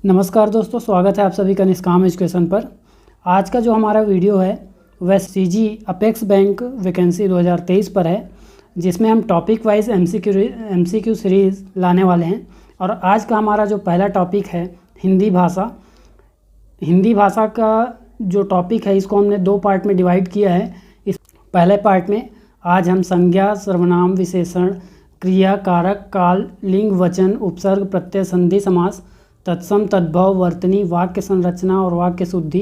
नमस्कार दोस्तों, स्वागत है आप सभी का निष्काम एजुकेशन पर। आज का जो हमारा वीडियो है वह सीजी अपेक्स बैंक वैकेंसी 2023 पर है, जिसमें हम टॉपिक वाइज एमसीक्यू सीरीज़ लाने वाले हैं। और आज का हमारा जो पहला टॉपिक है हिंदी भाषा का जो टॉपिक है इसको हमने दो पार्ट में डिवाइड किया है। इस पहले पार्ट में आज हम संज्ञा, सर्वनाम, विशेषण, क्रिया, कारक, काल, लिंग, वचन, उपसर्ग, प्रत्यय, संधि, समास, तत्सम, तद्भव, वर्तनी, वाक्य संरचना और वाक्य शुद्धि,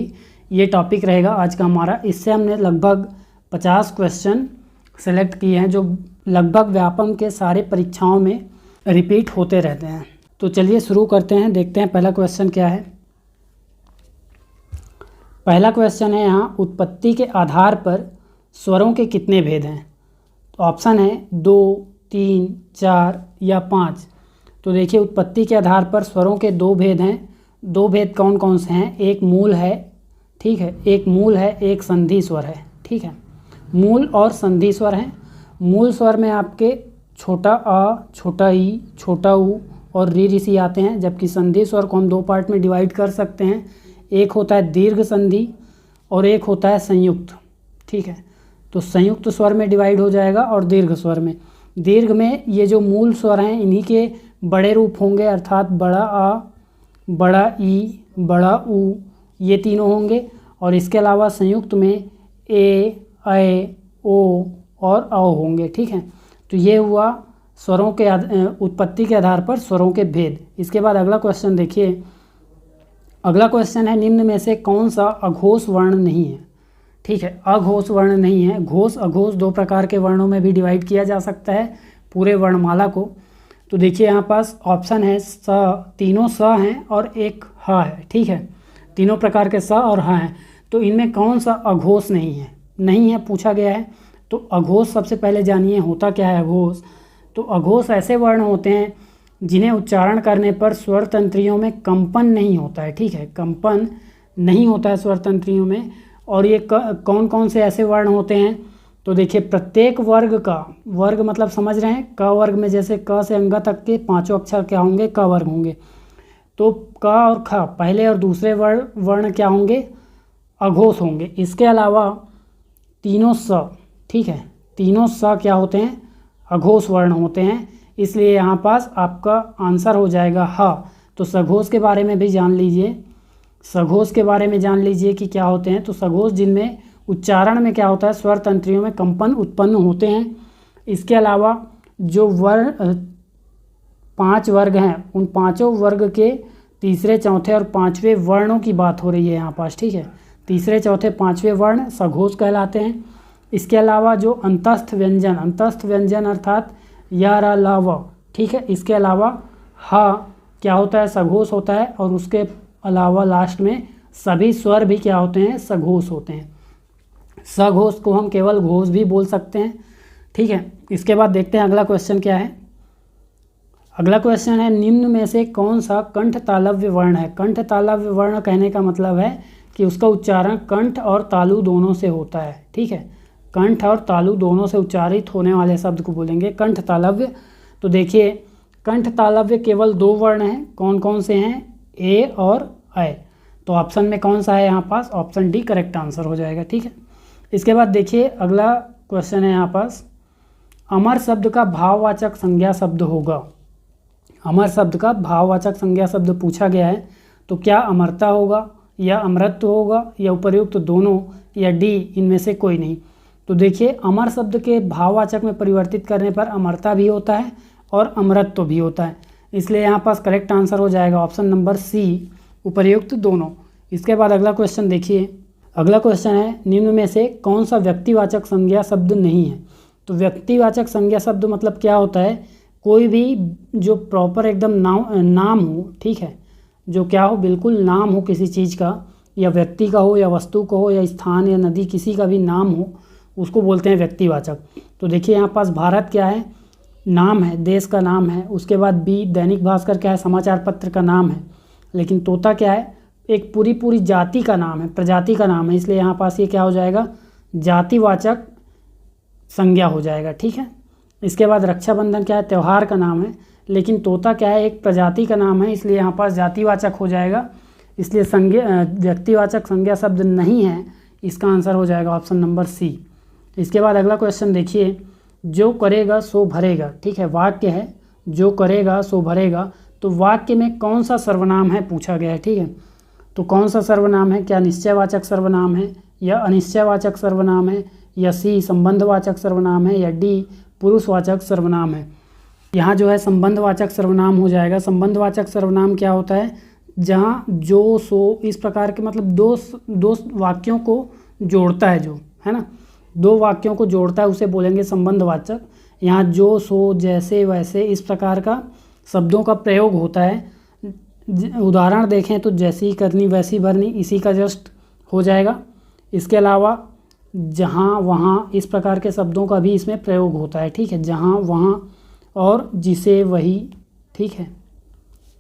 ये टॉपिक रहेगा आज का हमारा। इससे हमने लगभग 50 क्वेश्चन सेलेक्ट किए हैं जो लगभग व्यापम के सारे परीक्षाओं में रिपीट होते रहते हैं। तो चलिए शुरू करते हैं, देखते हैं पहला क्वेश्चन क्या है। पहला क्वेश्चन है यहाँ, उत्पत्ति के आधार पर स्वरों के कितने भेद हैं? तो ऑप्शन है 2, 3, 4 या 5। तो देखिए, उत्पत्ति के आधार पर स्वरों के दो भेद हैं। दो भेद कौन कौन से हैं? एक मूल है, ठीक है, एक मूल है, एक संधि स्वर है, ठीक है। मूल और संधि स्वर हैं। मूल स्वर में आपके छोटा अ, छोटा ई, छोटा ऊ और ऋषि आते हैं, जबकि संधि स्वर को हम दो पार्ट में डिवाइड कर सकते हैं। एक होता है दीर्घ संधि और एक होता है संयुक्त, ठीक है। तो संयुक्त स्वर में डिवाइड हो जाएगा और दीर्घ स्वर में। दीर्घ में ये जो मूल स्वर हैं इन्हीं के बड़े रूप होंगे, अर्थात बड़ा आ, बड़ा ई, बड़ा ऊ, ये तीनों होंगे। और इसके अलावा संयुक्त में ए, ऐ, ओ और औ होंगे, ठीक है। तो ये हुआ स्वरों के उत्पत्ति के आधार पर स्वरों के भेद। इसके बाद अगला क्वेश्चन देखिए। अगला क्वेश्चन है, निम्न में से कौन सा अघोष वर्ण नहीं है? ठीक है, अघोष वर्ण नहीं है। घोष, अघोष दो प्रकार के वर्णों में भी डिवाइड किया जा सकता है पूरे वर्णमाला को। तो देखिए यहाँ पास ऑप्शन है स, तीनों स हैं और एक ह है, ठीक है। तीनों प्रकार के स और ह हैं। तो इनमें कौन सा अघोष नहीं है? नहीं है पूछा गया है। तो अघोष सबसे पहले जानिए होता क्या है अघोष। तो अघोष ऐसे वर्ण होते हैं जिन्हें उच्चारण करने पर स्वर तंत्रियों में कंपन नहीं होता है, ठीक है। कंपन नहीं होता है स्वर तंत्रियों में। और ये कौन कौन से ऐसे वर्ण होते हैं? तो देखिए, प्रत्येक वर्ग का, वर्ग मतलब समझ रहे हैं, क वर्ग में जैसे क से अंगा तक के पांचों अक्षर क्या होंगे? क वर्ग होंगे। तो क और ख पहले और दूसरे वर्ण क्या होंगे? अघोष होंगे। इसके अलावा तीनों स, ठीक है, तीनों स क्या होते हैं? अघोष वर्ण होते हैं। इसलिए यहाँ पास आपका आंसर हो जाएगा ह। तो सघोष के बारे में भी जान लीजिए, सघोष के बारे में जान लीजिए कि क्या होते हैं। तो सघोष जिनमें उच्चारण में क्या होता है? स्वर तंत्रियों में कंपन उत्पन्न होते हैं। इसके अलावा जो पांच वर्ग हैं, उन पांचों वर्ग के तीसरे, चौथे और पांचवें वर्णों की बात हो रही है यहाँ पास, ठीक है। तीसरे, चौथे, पांचवें वर्ण सघोष कहलाते हैं। इसके अलावा जो अंतस्थ व्यंजन अर्थात या, रा, ला, व, ठीक है। इसके अलावा ह क्या होता है? सघोष होता है। और उसके अलावा लास्ट में सभी स्वर भी क्या होते हैं? सघोष होते हैं। सघोष को हम केवल घोष भी बोल सकते हैं, ठीक है। इसके बाद देखते हैं अगला क्वेश्चन क्या है। अगला क्वेश्चन है, निम्न में से कौन सा कंठ तालव्य वर्ण है? कंठ तालव्य वर्ण कहने का मतलब है कि उसका उच्चारण कंठ और तालु दोनों से होता है, ठीक है। कंठ और तालु दोनों से उच्चारित होने वाले शब्द को बोलेंगे कंठ तालव्य। तो देखिए, कंठ तालव्य केवल दो वर्ण हैं। कौन कौन से हैं? ए और ऐ। तो ऑप्शन में कौन सा है यहाँ पास? ऑप्शन डी करेक्ट आंसर हो जाएगा, ठीक है। इसके बाद देखिए अगला क्वेश्चन है यहाँ पास, अमर शब्द का भाववाचक संज्ञा शब्द होगा। अमर शब्द का भाववाचक संज्ञा शब्द पूछा गया है। तो क्या अमरता होगा या अमरत्व होगा या उपर्युक्त दोनों या डी इनमें से कोई नहीं? तो देखिए, अमर शब्द के भाववाचक में परिवर्तित करने पर अमरता भी होता है और अमरत्व भी होता है। इसलिए यहाँ पास करेक्ट आंसर हो जाएगा ऑप्शन नंबर सी, उपर्युक्त दोनों। इसके बाद अगला क्वेश्चन देखिए। अगला क्वेश्चन है, निम्न में से कौन सा व्यक्तिवाचक संज्ञा शब्द नहीं है? तो व्यक्तिवाचक संज्ञा शब्द मतलब क्या होता है? कोई भी जो प्रॉपर एकदम नाम हो, ठीक है, जो क्या हो, बिल्कुल नाम हो किसी चीज़ का, या व्यक्ति का हो या वस्तु का हो या स्थान या नदी, किसी का भी नाम हो, उसको बोलते हैं व्यक्तिवाचक। तो देखिए यहाँ पास भारत क्या है? नाम है, देश का नाम है। उसके बाद बी, दैनिक भास्कर क्या है? समाचार पत्र का नाम है। लेकिन तोता क्या है? एक पूरी जाति का नाम है, प्रजाति का नाम है। इसलिए यहाँ पास ये क्या हो जाएगा? जातिवाचक संज्ञा हो जाएगा, ठीक है। इसके बाद रक्षाबंधन क्या है? त्यौहार का नाम है। लेकिन तोता क्या है, एक प्रजाति का नाम है, इसलिए यहाँ पास जातिवाचक हो जाएगा, इसलिए व्यक्तिवाचक संज्ञा शब्द नहीं है। इसका आंसर हो जाएगा ऑप्शन नंबर सी। इसके बाद अगला क्वेश्चन देखिए, जो करेगा सो भरेगा, ठीक है, वाक्य है जो करेगा सो भरेगा, तो वाक्य में कौन सा सर्वनाम है पूछा गया है, ठीक है। तो कौन सा सर्वनाम है, क्या निश्चयवाचक सर्वनाम है या अनिश्चयवाचक सर्वनाम है या सी संबंधवाचक सर्वनाम है या डी पुरुषवाचक सर्वनाम है। यहाँ जो है संबंधवाचक सर्वनाम हो जाएगा। संबंधवाचक सर्वनाम क्या होता है, जहाँ जो सो इस प्रकार के मतलब दो वाक्यों को जोड़ता है, जो है ना, दो वाक्यों को जोड़ता है उसे बोलेंगे संबंधवाचक। यहाँ जो सो जैसे वैसे इस प्रकार का शब्दों का प्रयोग होता है। उदाहरण देखें तो जैसी करनी वैसी भरनी, इसी का जस्ट हो जाएगा। इसके अलावा जहाँ वहाँ इस प्रकार के शब्दों का भी इसमें प्रयोग होता है, ठीक है, जहाँ वहाँ और जिसे वही, ठीक है,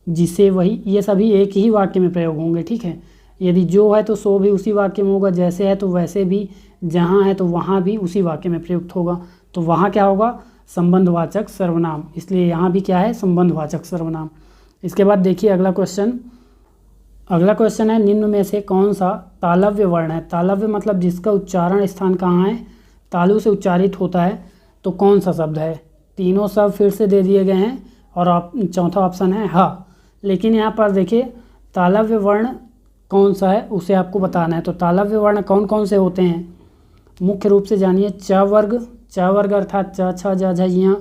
जिसे वही, ये सभी एक ही वाक्य में प्रयोग होंगे, ठीक है। यदि जो है तो सो भी उसी वाक्य में होगा, जैसे है तो वैसे भी, जहाँ है तो वहाँ भी उसी वाक्य में प्रयुक्त होगा। तो वहाँ क्या होगा, संबंधवाचक सर्वनाम, इसलिए यहाँ भी क्या है, संबंधवाचक सर्वनाम। इसके बाद देखिए अगला क्वेश्चन है, निम्न में से कौन सा तालव्य वर्ण है। तालव्य मतलब जिसका उच्चारण स्थान कहाँ है, तालु से उच्चारित होता है, तो कौन सा शब्द है। तीनों शब्द फिर से दे दिए गए हैं और चौथा ऑप्शन है हा। लेकिन यहाँ पर देखिए तालव्य वर्ण कौन सा है उसे आपको बताना है। तो तालव्य वर्ण कौन कौन से होते हैं, मुख्य रूप से जानिए, च वर्ग अर्थात च छ ज झ य।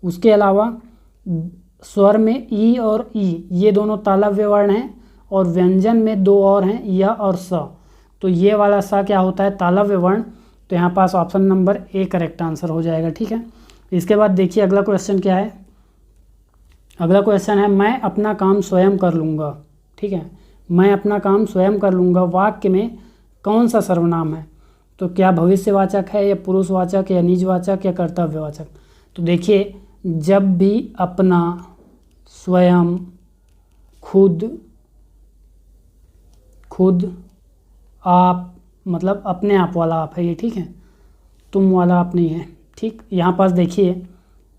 उसके अलावा स्वर में ई और ई, ये दोनों तालव्य वर्ण हैं, और व्यंजन में दो और हैं, य और स। तो ये वाला सा क्या होता है, तालव्य वर्ण। तो यहाँ पास option number A correct answer हो जाएगा, ठीक है। इसके बाद देखिए अगला क्वेश्चन क्या है। अगला क्वेश्चन है, मैं अपना काम स्वयं कर लूँगा, ठीक है, मैं अपना काम स्वयं कर लूँगा, वाक्य में कौन सा सर्वनाम है। तो क्या भविष्यवाचक है या पुरुषवाचक या निजवाचक या कर्तव्यवाचक। तो देखिए जब भी अपना, स्वयं, खुद, आप, मतलब अपने आप वाला आप है ये, ठीक है, तुम वाला आप नहीं है, ठीक। यहाँ पास देखिए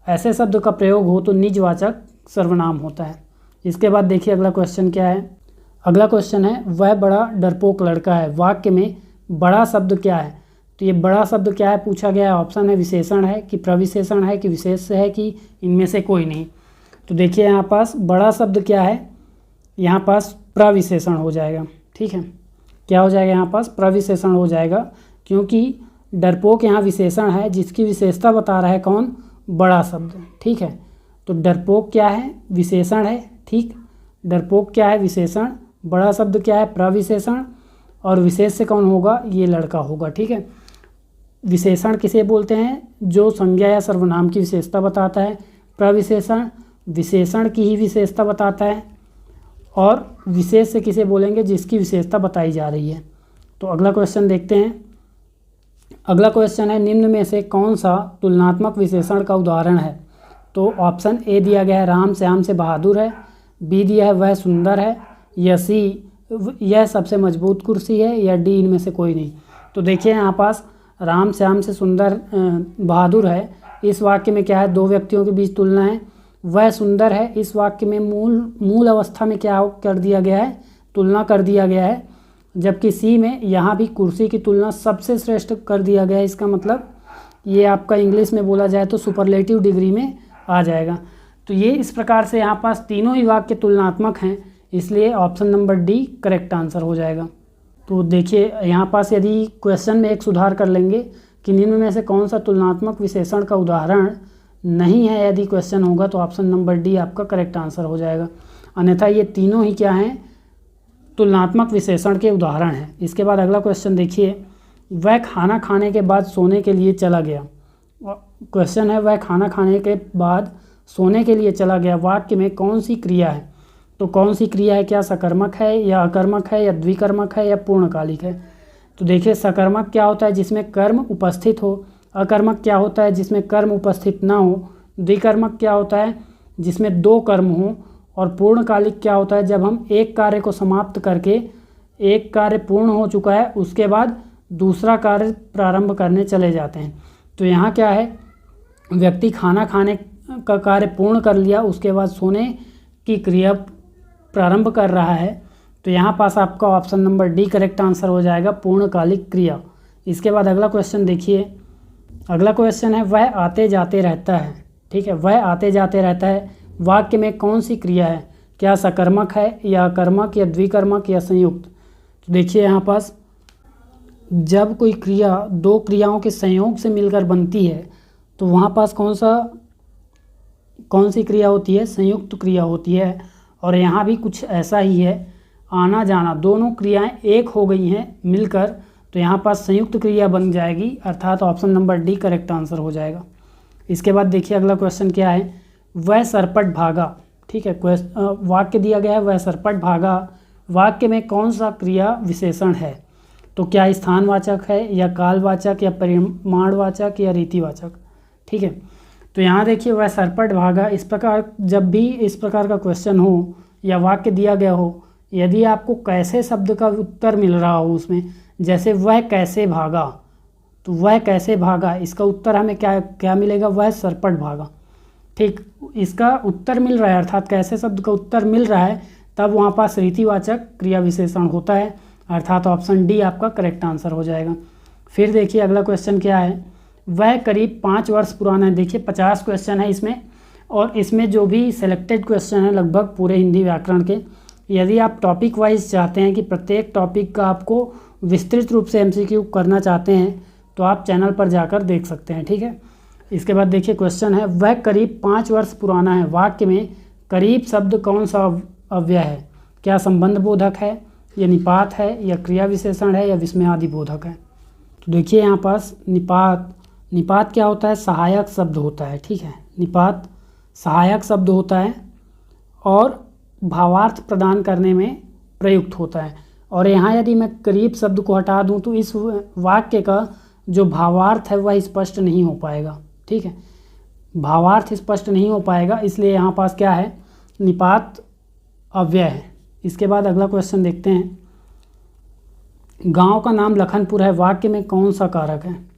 ऐसे शब्द का प्रयोग हो तो निजवाचक सर्वनाम होता है। इसके बाद देखिए अगला क्वेश्चन क्या है। अगला क्वेश्चन है, वह बड़ा डरपोक लड़का है, वाक्य में बड़ा शब्द क्या है। तो ये बड़ा शब्द क्या है पूछा गया है। ऑप्शन है विशेषण है कि प्रविशेषण है कि विशेष है कि इनमें से कोई नहीं। तो देखिए यहाँ पास बड़ा शब्द क्या है, यहाँ पास प्रविशेषण हो जाएगा, ठीक है। क्या हो जाएगा, यहाँ पास प्रविशेषण हो जाएगा, क्योंकि डरपोक यहाँ विशेषण है जिसकी विशेषता बता रहा है कौन, बड़ा शब्द, ठीक है। तो डरपोक क्या है, विशेषण है, ठीक, डरपोक क्या है, विशेषण, बड़ा शब्द क्या है, प्रविशेषण, और विशेष से कौन होगा, ये लड़का होगा, ठीक है। विशेषण किसे बोलते हैं, जो संज्ञा या सर्वनाम की विशेषता बताता है। प्रविशेषण विशेषण की ही विशेषता बताता है, और विशेष से किसे बोलेंगे, जिसकी विशेषता बताई जा रही है। तो अगला क्वेश्चन देखते हैं। अगला क्वेश्चन है, निम्न में से कौन सा तुलनात्मक विशेषण का उदाहरण है। तो ऑप्शन ए दिया गया है, राम श्याम से बहादुर है, बी दिया है वह सुंदर है, या सी यह सबसे मजबूत कुर्सी है, या डी इनमें से कोई नहीं। तो देखिए यहाँ पास राम श्याम से सुंदर बहादुर है, इस वाक्य में क्या है, दो व्यक्तियों के बीच तुलना है। वह सुंदर है, इस वाक्य में मूल अवस्था में क्या कर दिया गया है, तुलना कर दिया गया है। जबकि सी में यहाँ भी कुर्सी की तुलना सबसे श्रेष्ठ कर दिया गया है। इसका मतलब ये आपका इंग्लिश में बोला जाए तो सुपरलेटिव डिग्री में आ जाएगा। तो ये इस प्रकार से यहाँ पास तीनों ही वाक्य तुलनात्मक हैं, इसलिए option number D correct answer हो जाएगा। तो देखिए यहाँ पास यदि क्वेश्चन में एक सुधार कर लेंगे कि निम्न में से कौन सा तुलनात्मक विशेषण का उदाहरण नहीं है, यदि क्वेश्चन होगा तो ऑप्शन नंबर डी आपका करेक्ट आंसर हो जाएगा। अन्यथा ये तीनों ही क्या हैं, तुलनात्मक विशेषण के उदाहरण हैं। इसके बाद अगला क्वेश्चन देखिए, वह खाना खाने के बाद सोने के लिए चला गया। क्वेश्चन है, वह खाना खाने के बाद सोने के लिए चला गया, वाक्य में कौन सी क्रिया है। तो कौन सी क्रिया है, क्या सकर्मक है या अकर्मक है या द्विकर्मक है या पूर्णकालिक है। तो देखिए सकर्मक क्या होता है, जिसमें कर्म उपस्थित हो। अकर्मक क्या होता है, जिसमें कर्म उपस्थित ना हो। द्विकर्मक क्या होता है, जिसमें दो कर्म हो। और पूर्णकालिक क्या होता है, जब हम एक कार्य को समाप्त करके, एक कार्य पूर्ण हो चुका है उसके बाद दूसरा कार्य प्रारंभ करने चले जाते हैं। तो यहाँ क्या है, व्यक्ति खाना का कार्य पूर्ण कर लिया, उसके बाद सोने की क्रिया प्रारंभ कर रहा है, तो यहाँ पास आपका option number D correct answer हो जाएगा, पूर्णकालिक क्रिया। इसके बाद अगला क्वेश्चन देखिए। अगला क्वेश्चन है वह आते जाते रहता है। ठीक है, वह आते जाते रहता है वाक्य में कौन सी क्रिया है? क्या सकर्मक है या कर्मक या द्विकर्मक या संयुक्त? तो देखिए यहाँ पास जब कोई क्रिया दो क्रियाओं के संयोग से मिलकर बनती है तो वहाँ पास कौन सी क्रिया होती है? संयुक्त क्रिया होती है। और यहाँ भी कुछ ऐसा ही है, आना जाना दोनों क्रियाएं एक हो गई हैं मिलकर, तो यहाँ पास संयुक्त क्रिया बन जाएगी, अर्थात option number D correct answer हो जाएगा। इसके बाद देखिए अगला क्वेश्चन क्या है, वह सरपट भागा। ठीक है, वाक्य दिया गया है वह सरपट भागा, वाक्य में कौन सा क्रिया विशेषण है? तो क्या स्थानवाचक है या कालवाचक या परिमाणवाचक या रीतिवाचक? ठीक है, तो यहाँ देखिए वह सरपट भागा, इस प्रकार जब भी इस प्रकार का क्वेश्चन हो या वाक्य दिया गया हो, यदि आपको कैसे शब्द का उत्तर मिल रहा हो उसमें, जैसे वह कैसे भागा, तो वह कैसे भागा इसका उत्तर हमें क्या मिलेगा? वह सरपट भागा। ठीक, इसका उत्तर मिल रहा है अर्थात कैसे शब्द का उत्तर मिल रहा है, तब वहाँ पास रीतिवाचक क्रिया विशेषण होता है, अर्थात ऑप्शन डी आपका करेक्ट आंसर हो जाएगा। फिर देखिए अगला क्वेश्चन क्या है, वह करीब 5 वर्ष पुराना है। देखिए 50 क्वेश्चन है इसमें, और इसमें जो भी सिलेक्टेड क्वेश्चन है लगभग पूरे हिंदी व्याकरण के। यदि आप टॉपिक वाइज चाहते हैं कि प्रत्येक टॉपिक का आपको विस्तृत रूप से एमसीक्यू करना चाहते हैं तो आप चैनल पर जाकर देख सकते हैं। ठीक है, इसके बाद देखिए क्वेश्चन है, वह करीब 5 वर्ष पुराना है, वाक्य में करीब शब्द कौन सा अव्यय है? क्या संबंध बोधक है या निपात है या क्रिया विशेषण है या विस्मयादि बोधक है? तो देखिए यहाँ पास निपात क्या होता है? सहायक शब्द होता है। ठीक है, निपात सहायक शब्द होता है और भावार्थ प्रदान करने में प्रयुक्त होता है। और यहाँ यदि मैं करीब शब्द को हटा दूँ तो इस वाक्य का जो भावार्थ है वह स्पष्ट नहीं हो पाएगा। ठीक है, भावार्थ स्पष्ट नहीं हो पाएगा, इसलिए यहाँ पास क्या है? निपात अव्यय है। इसके बाद अगला क्वेश्चन देखते हैं, गांव का नाम लखनपुर है, वाक्य में कौन सा कारक है?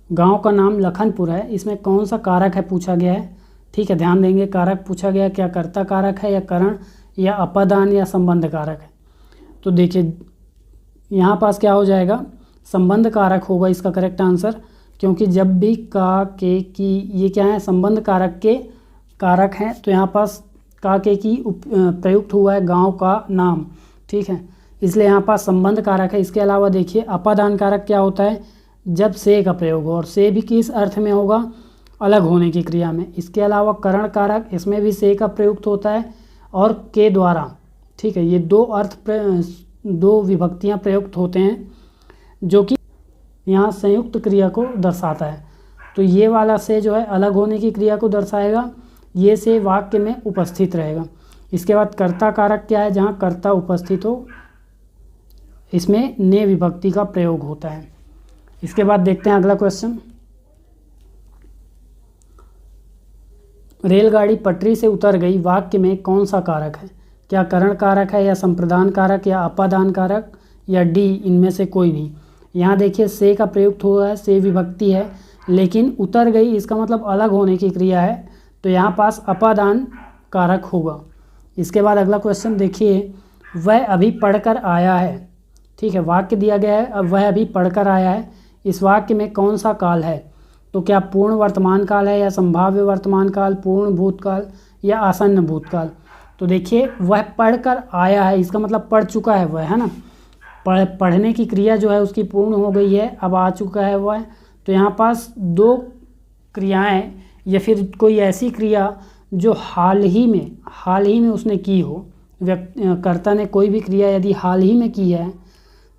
गांव का नाम लखनपुर है, इसमें कौन सा कारक है पूछा गया है। ठीक है, ध्यान देंगे, कारक पूछा गया, क्या कर्ता कारक है या करण या अपादान या संबंध कारक है? तो देखिए यहाँ पास क्या हो जाएगा? संबंध कारक होगा इसका करेक्ट आंसर, क्योंकि जब भी का, के, की ये क्या है? संबंध कारक के कारक हैं, तो यहाँ पास का, के, की प्रयुक्त हुआ है गांव का नाम। ठीक है, इसलिए यहाँ पास संबंध कारक है। इसके अलावा देखिए अपादान कारक क्या होता है? जब से का प्रयोग हो, और से भी किस अर्थ में होगा? अलग होने की क्रिया में। इसके अलावा करण कारक, इसमें भी से का प्रयुक्त होता है और के द्वारा। ठीक है, ये दो विभक्तियाँ प्रयुक्त होते हैं जो कि यहाँ संयुक्त क्रिया को दर्शाता है। तो ये वाला से जो है अलग होने की क्रिया को दर्शाएगा, ये से वाक्य में उपस्थित रहेगा। इसके बाद कर्ता कारक क्या है? जहाँ कर्ता उपस्थित हो, इसमें ने विभक्ति का प्रयोग होता है। इसके बाद देखते हैं अगला क्वेश्चन, रेलगाड़ी पटरी से उतर गई, वाक्य में कौन सा कारक है? क्या करण कारक है या संप्रदान कारक या अपादान कारक या डी इनमें से कोई नहीं? यहाँ देखिए से का प्रयुक्त हुआ है, से विभक्ति है, लेकिन उतर गई इसका मतलब अलग होने की क्रिया है, तो यहाँ पास अपादान कारक होगा। इसके बाद अगला क्वेश्चन देखिए, वह अभी पढ़कर आया है। ठीक है, वाक्य दिया गया है, अब वह अभी पढ़कर आया है, इस वाक्य में कौन सा काल है? तो क्या पूर्ण वर्तमान काल है या संभाव्य वर्तमान काल, पूर्ण भूतकाल या आसन्न भूतकाल? तो देखिए वह पढ़कर आया है, इसका मतलब पढ़ चुका है वह, है ना? पढ़ने की क्रिया जो है उसकी पूर्ण हो गई है, अब आ चुका है वह। तो यहाँ पास दो क्रियाएं या फिर कोई ऐसी क्रिया जो हाल ही में उसने की हो, कर्ता ने कोई भी क्रिया यदि हाल ही में की है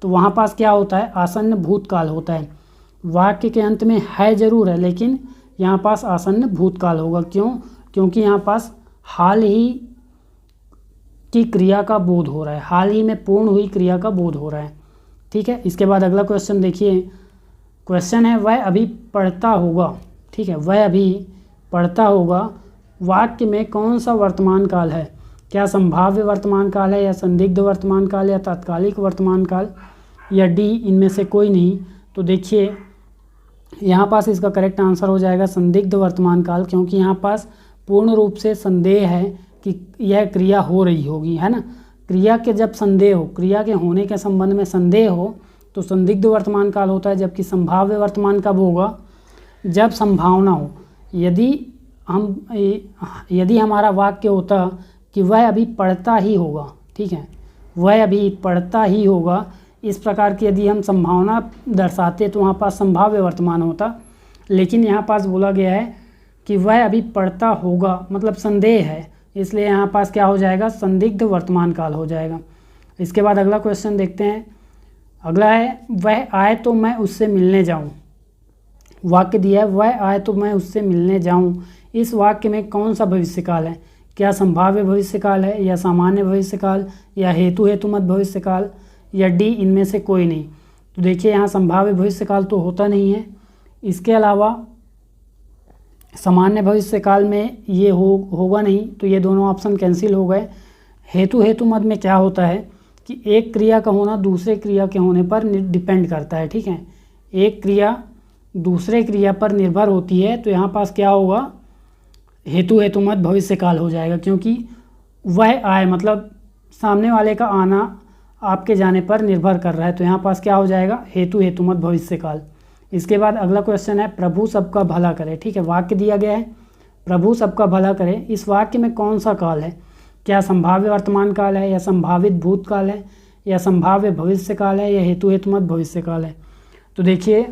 तो वहाँ पास क्या होता है? आसन्न भूतकाल होता है। वाक्य के अंत में है जरूर है, लेकिन यहाँ पास आसन्न भूतकाल होगा। क्यों? क्योंकि यहाँ पास हाल ही की क्रिया का बोध हो रहा है, हाल ही में पूर्ण हुई क्रिया का बोध हो रहा है। ठीक है, इसके बाद अगला क्वेश्चन देखिए, क्वेश्चन है वह अभी पढ़ता होगा। ठीक है, वह अभी पढ़ता होगा, वाक्य में कौन सा वर्तमान काल है? क्या संभाव्य वर्तमान काल है या संदिग्ध वर्तमान काल या तात्कालिक वर्तमान काल या डी इनमें से कोई नहीं? तो देखिए यहाँ पास इसका करेक्ट आंसर हो जाएगा संदिग्ध वर्तमान काल, क्योंकि यहाँ पास पूर्ण रूप से संदेह है कि यह क्रिया हो रही होगी, है ना। क्रिया के जब संदेह हो, क्रिया के होने के संबंध में संदेह हो तो संदिग्ध वर्तमान काल होता है। जबकि संभाव्य वर्तमान कब होगा? जब संभावना हो। यदि हमारा वाक्य होता कि वह अभी पढ़ता ही होगा, ठीक है, वह अभी पढ़ता ही होगा, इस प्रकार की यदि हम संभावना दर्शाते तो वहाँ पास संभाव्य वर्तमान होता। लेकिन यहाँ पास बोला गया है कि वह अभी पढ़ता होगा, मतलब संदेह है, इसलिए यहाँ पास क्या हो जाएगा? संदिग्ध वर्तमान काल हो जाएगा। इसके बाद अगला क्वेश्चन देखते हैं। अगला है वह आए तो मैं उससे मिलने जाऊँ। वाक्य दिया है वह आए तो मैं उससे मिलने जाऊँ। इस वाक्य में कौन सा भविष्यकाल है? क्या संभाव्य भविष्यकाल है, या सामान्य भविष्यकाल, या हेतुमत भविष्यकाल, या डी इनमें से कोई नहीं? तो देखिए यहाँ संभाव्य भविष्यकाल तो होता नहीं है। इसके अलावा सामान्य भविष्यकाल में ये होगा नहीं, तो ये दोनों ऑप्शन कैंसिल हो गए। हेतुमत में क्या होता है कि एक क्रिया का होना दूसरे क्रिया के होने पर डिपेंड करता है, ठीक है। एक क्रिया दूसरे क्रिया पर निर्भर होती है, तो यहाँ पास क्या होगा? हेतुमत भविष्यकाल हो जाएगा, क्योंकि वह आए मतलब सामने वाले का आना आपके जाने पर निर्भर कर रहा है, तो यहाँ पास क्या हो जाएगा? हेतुमत भविष्यकाल। इसके बाद अगला क्वेश्चन है प्रभु सबका भला करे, ठीक है। वाक्य दिया गया है प्रभु सबका भला करे। इस वाक्य में कौन सा काल है? क्या संभाव्य वर्तमान काल है, या संभावित भूतकाल है, या संभाव्य भविष्यकाल है, या हेतुमत भविष्यकाल है? तो देखिए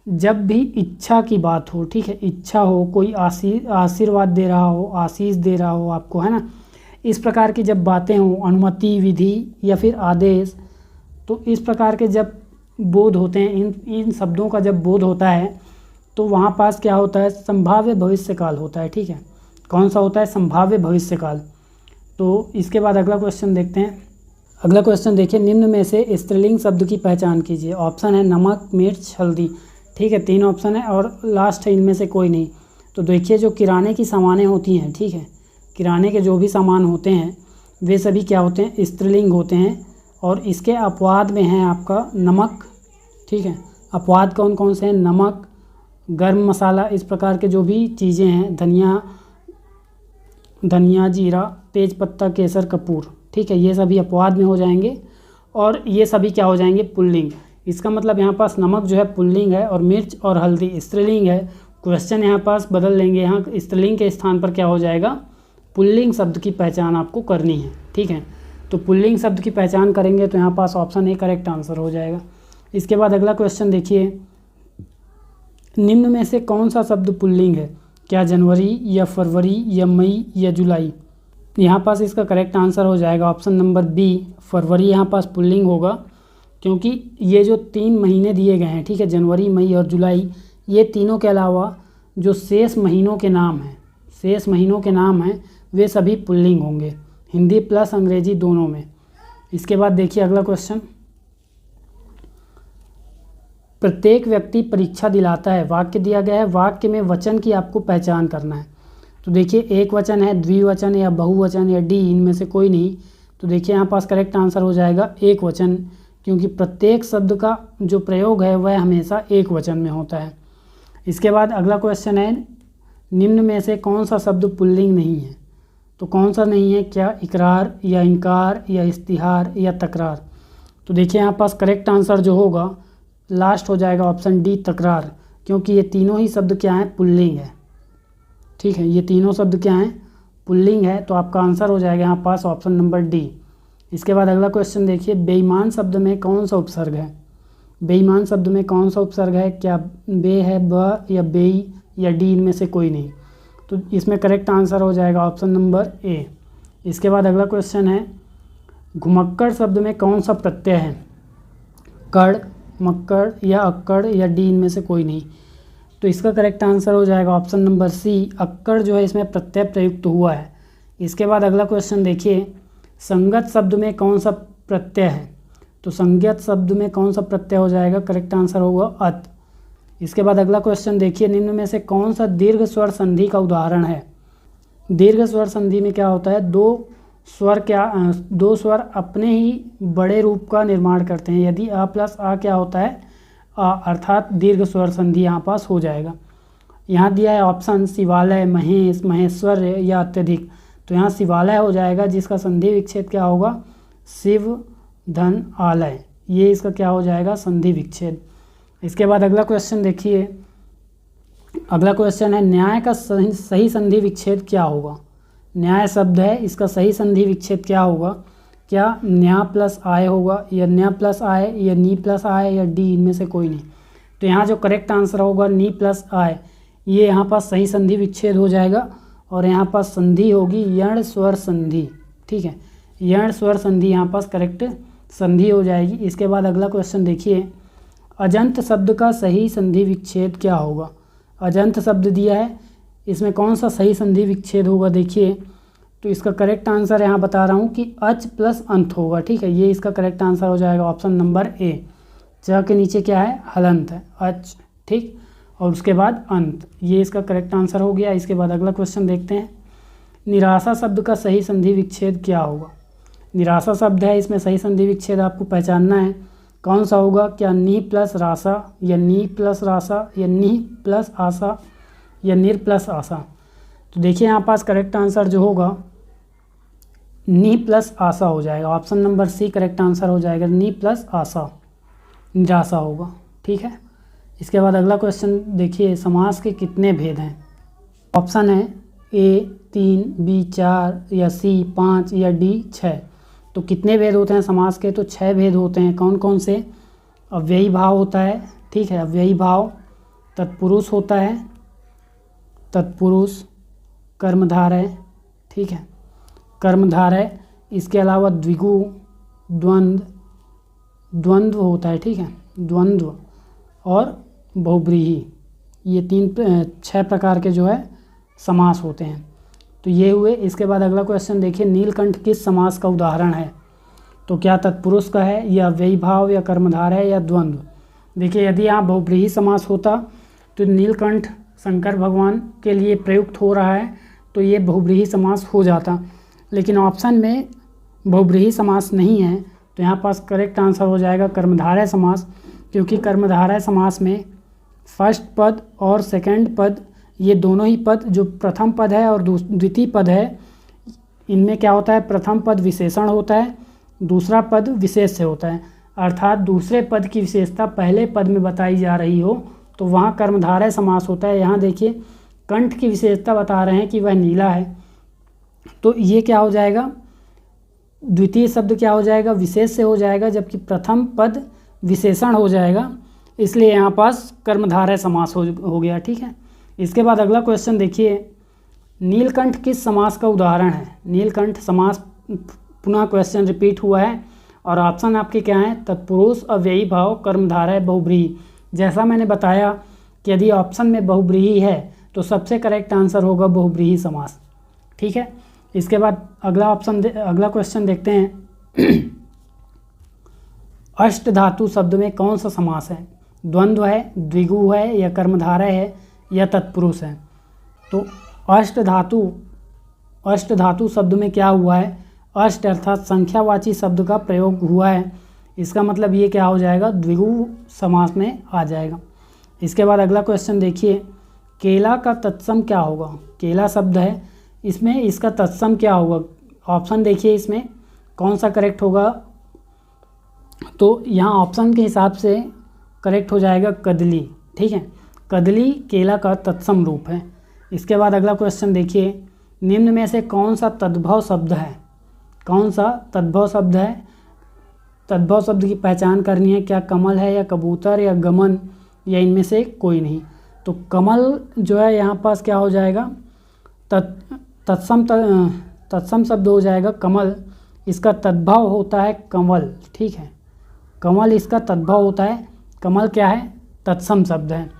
जब भी इच्छा की बात हो, ठीक है, इच्छा हो, कोई आशीर्वाद दे रहा हो, आशीष दे रहा हो आपको, है ना, इस प्रकार की जब बातें हों, अनुमति, विधि या फिर आदेश, तो इस प्रकार के जब बोध होते हैं, इन शब्दों का जब बोध होता है तो वहाँ पास क्या होता है? संभाव्य भविष्यकाल होता है, ठीक है। कौन सा होता है? संभाव्य भविष्यकाल। तो इसके बाद अगला क्वेश्चन देखते हैं। अगला क्वेश्चन देखिए, निम्न में से स्त्रीलिंग शब्द की पहचान कीजिए। ऑप्शन है नमक, मिर्च, हल्दी, ठीक है, 3 ऑप्शन है और लास्ट है इनमें से कोई नहीं। तो देखिए जो किराने की सामानें होती हैं, ठीक है, किराने के जो भी सामान होते हैं वे सभी क्या होते हैं? स्त्रीलिंग होते हैं। और इसके अपवाद में है आपका नमक, ठीक है। अपवाद कौन कौन से हैं? नमक, गर्म मसाला, इस प्रकार के जो भी चीज़ें हैं, धनिया, जीरा, तेज पत्ता, केसर, कपूर, ठीक है, ये सभी अपवाद में हो जाएंगे। और ये सभी क्या हो जाएंगे? पुल्लिंग। इसका मतलब यहाँ पास नमक जो है पुल्लिंग है और मिर्च और हल्दी स्त्रीलिंग है। क्वेश्चन यहाँ पास बदल लेंगे, यहाँ स्त्रीलिंग के स्थान पर क्या हो जाएगा? पुल्लिंग शब्द की पहचान आपको करनी है, ठीक है। तो पुल्लिंग शब्द की पहचान करेंगे तो यहाँ पास ऑप्शन ए करेक्ट आंसर हो जाएगा। इसके बाद अगला क्वेश्चन देखिए, निम्न में से कौन सा शब्द पुल्लिंग है? क्या जनवरी, या फरवरी, या मई, या जुलाई? यहाँ पास इसका करेक्ट आंसर हो जाएगा ऑप्शन नंबर बी, फरवरी यहाँ पास पुल्लिंग होगा, क्योंकि ये जो 3 महीने दिए गए हैं, ठीक है, जनवरी, मई और जुलाई, ये तीनों के अलावा जो शेष महीनों के नाम हैं वे सभी पुल्लिंग होंगे, हिंदी प्लस अंग्रेजी दोनों में। इसके बाद देखिए अगला क्वेश्चन, प्रत्येक व्यक्ति परीक्षा दिलाता है। वाक्य दिया गया है, वाक्य में वचन की आपको पहचान करना है। तो देखिए एक वचन है, द्विवचन, या बहुवचन, या डी इनमें से कोई नहीं। तो देखिए यहाँ पास करेक्ट आंसर हो जाएगा एक वचन, क्योंकि प्रत्येक शब्द का जो प्रयोग है वह हमेशा एक वचन में होता है। इसके बाद अगला क्वेश्चन है, निम्न में से कौन सा शब्द पुल्लिंग नहीं है? तो कौन सा नहीं है? क्या इकरार, या इनकार, या इश्तिहार, या तकरार? तो देखिए यहाँ पास करेक्ट आंसर जो होगा लास्ट हो जाएगा ऑप्शन डी, तकरार, क्योंकि ये तीनों ही शब्द क्या हैं? पुल्लिंग है, ठीक है, ये तीनों शब्द क्या हैं? पुल्लिंग है। तो आपका आंसर हो जाएगा यहाँ पास ऑप्शन नंबर डी। इसके बाद अगला क्वेश्चन देखिए, बेईमान शब्द में कौन सा उपसर्ग है? बेईमान शब्द में कौन सा उपसर्ग है? क्या बे है, ब, या बेई, या डी इनमें से कोई नहीं? तो इसमें करेक्ट आंसर हो जाएगा ऑप्शन नंबर ए। इसके बाद अगला क्वेश्चन है, घुमक्कड़ शब्द में कौन सा प्रत्यय है? कड़, मक्कड़, या अक्कड़, या डी इनमें से कोई नहीं? तो इसका करेक्ट आंसर हो जाएगा ऑप्शन नंबर सी, अक्कड़ जो है इसमें प्रत्यय प्रयुक्त हुआ है। इसके बाद अगला क्वेश्चन देखिए, संगत शब्द में कौन सा प्रत्यय है? तो संगत शब्द में कौन सा प्रत्यय हो जाएगा? करेक्ट आंसर होगा अत। इसके बाद अगला क्वेश्चन देखिए, निम्न में से कौन सा दीर्घ स्वर संधि का उदाहरण है? दीर्घ स्वर संधि में क्या होता है? दो स्वर अपने ही बड़े रूप का निर्माण करते हैं। यदि आ प्लस आ क्या होता है? अर्थात दीर्घ स्वर संधि यहाँ पास हो जाएगा। यहाँ दिया है ऑप्शन शिवालय, महेश, महेश्वर या अत्यधिक, तो यहाँ शिवालय हो जाएगा जिसका संधि विच्छेद क्या होगा, शिव धन आलय, ये इसका क्या हो जाएगा, संधि विच्छेद। इसके बाद अगला क्वेश्चन देखिए, अगला क्वेश्चन है न्याय का सही संधि विच्छेद क्या होगा। न्याय शब्द है, इसका सही संधि विच्छेद क्या होगा, क्या न्या प्लस आय होगा, या न्या प्लस आय, या नी प्लस आय, या डी, इनमें से कोई नहीं। तो यहाँ जो करेक्ट आंसर होगा नी प्लस आय, ये यहाँ पास सही संधि विच्छेद हो जाएगा। और यहाँ पास संधि होगी यण स्वर संधि, ठीक है, यण स्वर संधि यहाँ पास करेक्ट संधि हो जाएगी। इसके बाद अगला क्वेश्चन देखिए, अजंत शब्द का सही संधि विच्छेद क्या होगा। अजंत शब्द दिया है, इसमें कौन सा सही संधि विच्छेद होगा, देखिए तो इसका करेक्ट आंसर यहाँ बता रहा हूँ कि अच प्लस अंत होगा, ठीक है, ये इसका करेक्ट आंसर हो जाएगा ऑप्शन नंबर ए। च के नीचे क्या है, हलंत है, अच, ठीक, और उसके बाद अंत, ये इसका करेक्ट आंसर हो गया। इसके बाद अगला क्वेश्चन देखते हैं, निराशा शब्द का सही संधि विच्छेद क्या होगा। निराशा शब्द है, इसमें सही संधि विच्छेद आपको पहचानना है, कौन सा होगा, क्या नी प्लस रासा, या नी प्लस रासा, या नी प्लस आशा, या निर प्लस आशा। तो देखिए यहाँ पास करेक्ट आंसर जो होगा नी प्लस आशा हो जाएगा, option number C correct answer हो जाएगा, नी प्लस आशा, निराशा होगा, ठीक है। इसके बाद अगला क्वेश्चन देखिए, समास के कितने भेद हैं। ऑप्शन है ए 3, बी 4, या सी 5, या डी 6। तो कितने भेद होते हैं समास के, तो 6 भेद होते हैं। कौन कौन से, अव्ययी भाव होता है, ठीक है, अव्ययी भाव, तत्पुरुष होता है, तत्पुरुष, कर्मधारय, ठीक है, कर्मधारय, इसके अलावा द्विगु, द्वंद्व, द्वंद्व होता है, ठीक है, द्वंद्व, और बहुब्रीहि, ये 6 प्रकार के जो है समास होते हैं। तो ये हुए। इसके बाद अगला क्वेश्चन देखिए, नीलकंठ किस समास का उदाहरण है। तो क्या तत्पुरुष का है, या अव्ययी भाव, या कर्मधारय, या द्वंद्व। देखिए यदि यहाँ बहुब्रीहि समास होता तो नीलकंठ शंकर भगवान के लिए प्रयुक्त हो रहा है तो ये बहुब्रीहि समास हो जाता, लेकिन ऑप्शन में बहुब्रीहि समास नहीं है, तो यहाँ पास करेक्ट आंसर हो जाएगा कर्मधारय समास, क्योंकि कर्मधारय समास में फर्स्ट पद और सेकंड पद, ये दोनों ही पद, जो प्रथम पद है और द्वितीय पद है, इनमें क्या होता है, प्रथम पद विशेषण होता है, दूसरा पद विशेष से होता है, अर्थात दूसरे पद की विशेषता पहले पद में बताई जा रही हो तो वहाँ कर्मधारय समास होता है। यहाँ देखिए कंठ की विशेषता बता रहे हैं कि वह नीला है, तो ये क्या हो जाएगा, द्वितीय शब्द क्या हो जाएगा, विशेष से हो जाएगा, जबकि प्रथम पद विशेषण हो जाएगा, इसलिए यहाँ पास कर्मधारय समास हो गया, ठीक है। इसके बाद अगला क्वेश्चन देखिए, नीलकंठ किस समास का उदाहरण है। नीलकंठ समास, पुनः क्वेश्चन रिपीट हुआ है और ऑप्शन आपके क्या हैं, तत्पुरुष, अव्ययी भाव, कर्मधारय, बहुब्रीहि। जैसा मैंने बताया कि यदि ऑप्शन में बहुब्रीहि है तो सबसे करेक्ट आंसर होगा बहुब्रीहि समास, ठीक है। इसके बाद अगला क्वेश्चन देखते हैं, अष्ट धातु शब्द में कौन सा समास है। द्वंद्व है, द्विगु है, या कर्मधारय है, या तत्पुरुष है। तो अष्ट धातु शब्द में क्या हुआ है, अष्ट अर्थात संख्यावाची शब्द का प्रयोग हुआ है, इसका मतलब ये क्या हो जाएगा, द्विगु समास में आ जाएगा। इसके बाद अगला क्वेश्चन देखिए, केला का तत्सम क्या होगा। केला शब्द है, इसमें इसका तत्सम क्या होगा। ऑप्शन देखिए इसमें कौन सा करेक्ट होगा, तो यहाँ ऑप्शन के हिसाब से करेक्ट हो जाएगा कदली, ठीक है, कदली केला का तत्सम रूप है। इसके बाद अगला क्वेश्चन देखिए, निम्न में से कौन सा तद्भव शब्द है। कौन सा तद्भव शब्द है, तद्भव शब्द की पहचान करनी है, क्या कमल है, या कबूतर, या गमन, या इनमें से कोई नहीं। तो कमल जो है यहाँ पास क्या हो जाएगा, तत्सम शब्द हो जाएगा कमल, इसका तद्भव होता है कमल, ठीक है, कमल इसका तद्भव होता है, कमल क्या है, तत्सम शब्द है।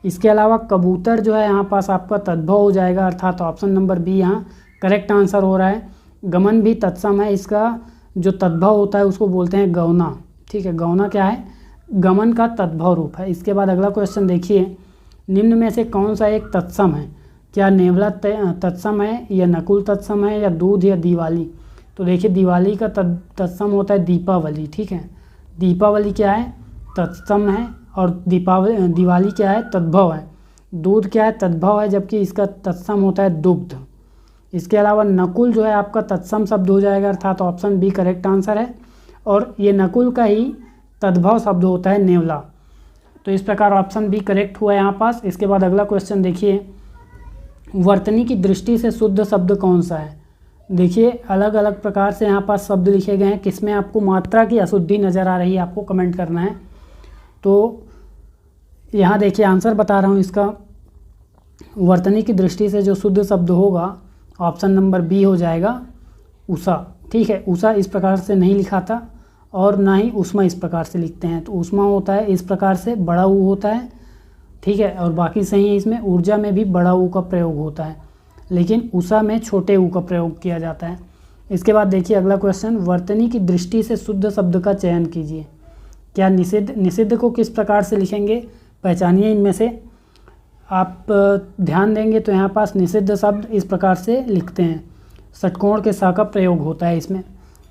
इसके अलावा कबूतर जो है यहाँ पास आपका तद्भव हो जाएगा, अर्थात ऑप्शन नंबर बी यहाँ करेक्ट आंसर हो रहा है। गमन भी तत्सम है, इसका जो तद्भव होता है उसको बोलते हैं गौना, ठीक है, गौना क्या है, गमन का तद्भव रूप है। इसके बाद अगला क्वेश्चन देखिए, निम्न में से कौन सा एक तत्सम है। क्या नेवला तत्सम है, या नकुल तत्सम है, या दूध, या दिवाली। तो देखिए दिवाली का तत्सम होता है दीपावली, ठीक है, दीपावली क्या है, तत्सम है, और दिवाली क्या है, तद्भव है। दूध क्या है, तद्भव है, जबकि इसका तत्सम होता है दुग्ध। इसके अलावा नकुल जो है आपका तत्सम शब्द हो जाएगा, अर्थात ऑप्शन बी करेक्ट आंसर है। और ये नकुल का ही तद्भव शब्द होता है नेवला। तो इस प्रकार ऑप्शन बी करेक्ट हुआ यहाँ पास। इसके बाद अगला क्वेश्चन देखिए, वर्तनी की दृष्टि से शुद्ध शब्द कौन सा है। देखिए अलग अलग प्रकार से यहाँ पास शब्द लिखे गए हैं, किसमें आपको मात्रा की अशुद्धि नज़र आ रही है आपको कमेंट करना है। तो यहाँ देखिए आंसर बता रहा हूँ इसका, वर्तनी की दृष्टि से जो शुद्ध शब्द होगा ऑप्शन नंबर बी हो जाएगा उषा। ठीक है, उषा इस प्रकार से नहीं लिखा था और ना ही उष्मा इस प्रकार से लिखते हैं। तो उष्मा होता है इस प्रकार से, बड़ा ऊ होता है, ठीक है, और बाकी सही है। इसमें ऊर्जा में भी बड़ा ऊ का प्रयोग होता है, लेकिन उषा में छोटे ऊ का प्रयोग किया जाता है। इसके बाद देखिए अगला क्वेश्चन, वर्तनी की दृष्टि से शुद्ध शब्द का चयन कीजिए। क्या निषिद्ध, निषिद्ध को किस प्रकार से लिखेंगे, पहचानिए इनमें से। आप ध्यान देंगे तो यहाँ पास निषिद्ध शब्द इस प्रकार से लिखते हैं, षटकोण के सा का प्रयोग होता है इसमें।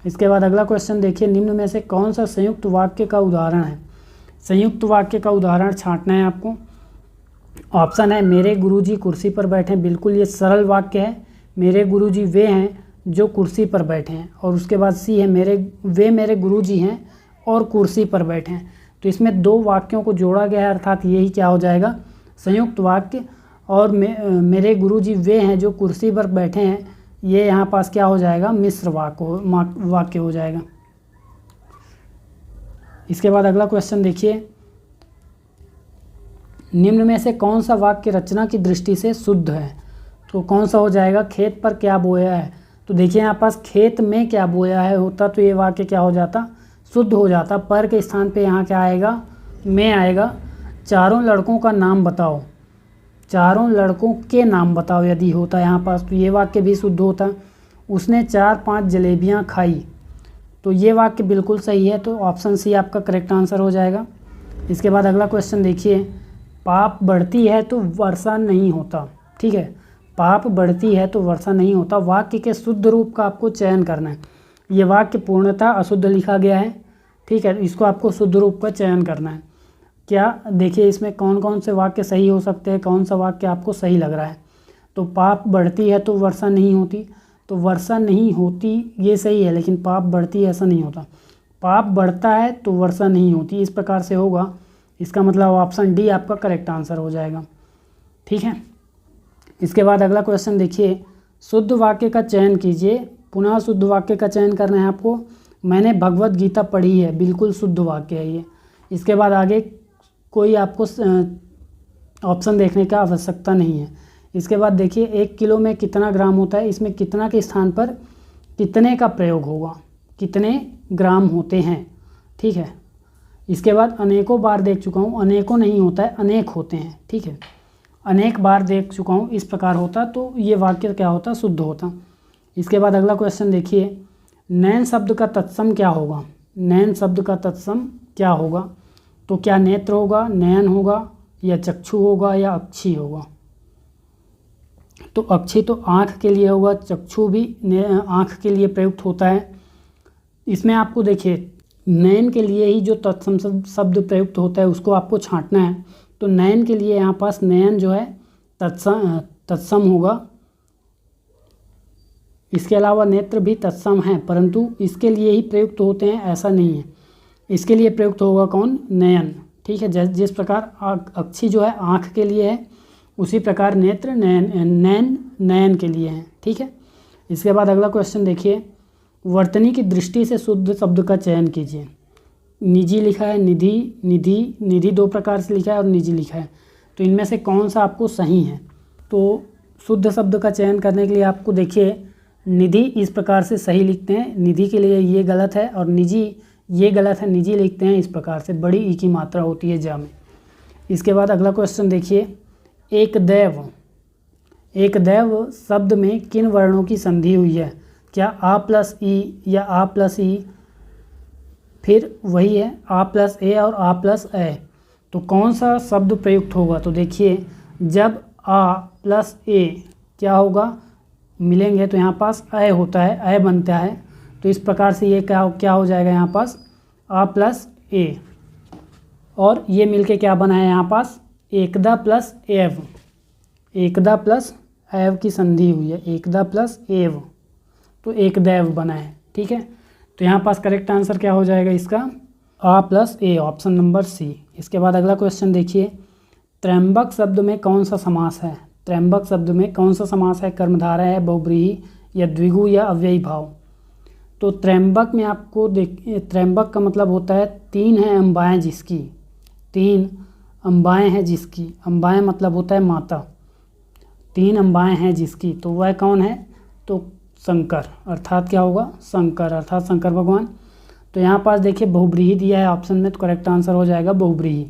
इसके बाद अगला क्वेश्चन देखिए, निम्न में से कौन सा संयुक्त वाक्य का उदाहरण है। संयुक्त वाक्य का उदाहरण छांटना है आपको। ऑप्शन है मेरे गुरुजी कुर्सी पर बैठे हैं, बिल्कुल ये सरल वाक्य है। मेरे गुरुजी वे हैं जो कुर्सी पर बैठे हैं। और उसके बाद सी है मेरे गुरुजी हैं और कुर्सी पर बैठे हैं। तो इसमें दो वाक्यों को जोड़ा गया है, अर्थात यही क्या हो जाएगा, संयुक्त वाक्य। और मेरे गुरुजी वे हैं जो कुर्सी पर बैठे हैं, ये यहाँ पास क्या हो जाएगा, मिश्र वाक्य हो जाएगा। इसके बाद अगला क्वेश्चन देखिए, निम्न में से कौन सा वाक्य रचना की दृष्टि से शुद्ध है। तो कौन सा हो जाएगा, खेत पर क्या बोया है। तो देखिए यहाँ पास खेत में क्या बोया है होता तो ये वाक्य क्या हो जाता, शुद्ध हो जाता। पर के स्थान पे यहाँ क्या आएगा, में आएगा। चारों लड़कों का नाम बताओ, चारों लड़कों के नाम बताओ यदि होता यहाँ पास, तो ये वाक्य भी शुद्ध होता। उसने 4-5 जलेबियाँ खाई, तो ये वाक्य बिल्कुल सही है। तो ऑप्शन सी आपका करेक्ट आंसर हो जाएगा। इसके बाद अगला क्वेश्चन देखिए, पाप बढ़ती है तो वर्षा नहीं होता। ठीक है, पाप बढ़ती है तो वर्षा नहीं होता। वाक्य के शुद्ध रूप का आपको चयन करना है। ये वाक्य पूर्णतः अशुद्ध लिखा गया है, ठीक है, इसको आपको शुद्ध रूप का चयन करना है। क्या देखिए इसमें कौन कौन से वाक्य सही हो सकते हैं, कौन सा वाक्य आपको सही लग रहा है। तो पाप बढ़ती है तो वर्षा नहीं होती, तो वर्षा नहीं होती ये सही है, लेकिन पाप बढ़ती है ऐसा नहीं होता। पाप बढ़ता है तो वर्षा नहीं होती, इस प्रकार से होगा। इसका मतलब ऑप्शन डी आपका करेक्ट आंसर हो जाएगा। ठीक है, इसके बाद अगला क्वेश्चन देखिए, शुद्ध वाक्य का चयन कीजिए। पुनः शुद्ध वाक्य का चयन करना है आपको। मैंने भगवत गीता पढ़ी है, बिल्कुल शुद्ध वाक्य है ये। इसके बाद आगे कोई आपको ऑप्शन देखने का आवश्यकता नहीं है। इसके बाद देखिए 1 किलो में कितना ग्राम होता है, इसमें कितना के स्थान पर कितने का प्रयोग होगा, कितने ग्राम होते हैं। ठीक है, इसके बाद अनेकों बार देख चुका हूँ, अनेकों नहीं होता है, अनेक होते हैं। ठीक है, अनेक बार देख चुका हूँ, इस प्रकार होता तो ये वाक्य क्या होता, शुद्ध होता। इसके बाद अगला क्वेश्चन देखिए, नयन शब्द का तत्सम क्या होगा। नयन शब्द का तत्सम क्या होगा, तो क्या नेत्र होगा, नयन होगा, या चक्षु होगा, या अक्षी होगा। तो अक्षी तो आँख के लिए होगा, चक्षु भी आँख के लिए प्रयुक्त होता है। इसमें आपको देखिए नयन के लिए ही जो तत्सम शब्द प्रयुक्त होता है उसको आपको छांटना है। तो नयन के लिए यहाँ पास नयन जो है तत्सम होगा। इसके अलावा नेत्र भी तत्सम है, परंतु इसके लिए ही प्रयुक्त होते हैं ऐसा नहीं है। इसके लिए प्रयुक्त होगा कौन, नयन। ठीक है, जिस प्रकार अक्षी जो है आँख के लिए है, उसी प्रकार नेत्र नयन के लिए है। ठीक है, इसके बाद अगला क्वेश्चन देखिए, वर्तनी की दृष्टि से शुद्ध शब्द का चयन कीजिए। निजी लिखा है, निधि 2 प्रकार से लिखा है और निजी लिखा है, तो इनमें से कौन सा आपको सही है। तो शुद्ध शब्द का चयन करने के लिए आपको देखिए निधि इस प्रकार से सही लिखते हैं, निधि के लिए ये गलत है, और निजी ये गलत है, निजी लिखते हैं इस प्रकार से, बड़ी ई की मात्रा होती है जा में। इसके बाद अगला क्वेश्चन देखिए, एक दैव शब्द में किन वर्णों की संधि हुई है। क्या आ प्लस ई या आ प्लस ई, फिर वही है आ प्लस ए और आ प्लस ए। तो कौन सा शब्द प्रयुक्त होगा, तो देखिए जब आ प्लस ए क्या होगा मिलेंगे तो यहाँ पास ए होता है, ए बनता है। तो इस प्रकार से ये क्या हो जाएगा यहाँ पास आ प्लस ए। और ये मिलके क्या बना है यहाँ पास, एकदा प्लस एव, एकदा प्लस एव की संधि हुई है, एकदा प्लस एव, तो एकदैव बना है। ठीक है, तो यहाँ पास करेक्ट आंसर क्या हो जाएगा इसका, आ प्लस ए, ऑप्शन नंबर सी। इसके बाद अगला क्वेश्चन देखिए, त्र्यंबक शब्द में कौन सा समास है, त्र्यंबक शब्द में कौन सा समास है, कर्मधारय है, बहुब्रीहि या द्विगु या अव्ययी भाव। तो त्र्यंबक में आपको त्र्यंबक का मतलब होता है तीन है अम्बाएँ जिसकी, तीन अम्बाएँ हैं जिसकी, अम्बाएँ मतलब होता है माता, तीन अम्बाएँ हैं जिसकी, तो वह कौन है, तो शंकर, अर्थात क्या होगा, शंकर, अर्थात शंकर भगवान। तो यहाँ पास देखिए बहुब्रीहि दिया है ऑप्शन में, तो करेक्ट आंसर हो जाएगा बहुब्रीहि।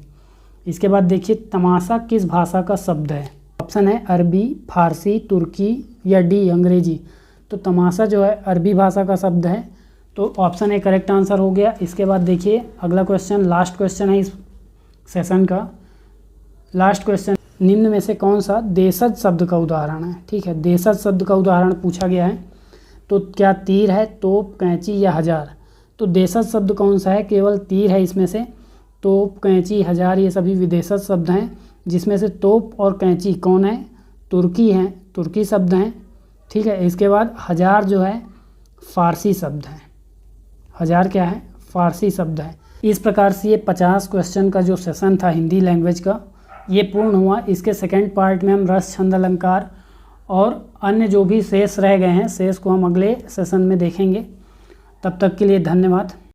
इसके बाद देखिए तमाशा किस भाषा का शब्द है, ऑप्शन है अरबी, फारसी, तुर्की या डी अंग्रेजी। तो तमाशा जो है अरबी भाषा का शब्द है, तो ऑप्शन ए करेक्ट आंसर हो गया। इसके बाद देखिए अगला क्वेश्चन, लास्ट क्वेश्चन है इस सेशन का, लास्ट क्वेश्चन, निम्न में से कौन सा देशज शब्द का उदाहरण है। ठीक है, देशज शब्द का उदाहरण पूछा गया है, तो क्या तीर है, तोप, कैंची या हजार। तो देशज शब्द कौन सा है, केवल तीर है इसमें से, तोप, कैंची, हजार ये सभी विदेशज शब्द हैं, जिसमें से तोप और कैंची कौन है, तुर्की हैं, तुर्की शब्द हैं। ठीक है, इसके बाद हजार जो है फारसी शब्द है, हजार क्या है, फारसी शब्द है। इस प्रकार से ये 50 क्वेश्चन का जो सेशन था हिंदी लैंग्वेज का ये पूर्ण हुआ। इसके सेकंड पार्ट में हम रस, छंद, अलंकार और अन्य जो भी शेष रह गए हैं शेष को हम अगले सेशन में देखेंगे। तब तक के लिए धन्यवाद।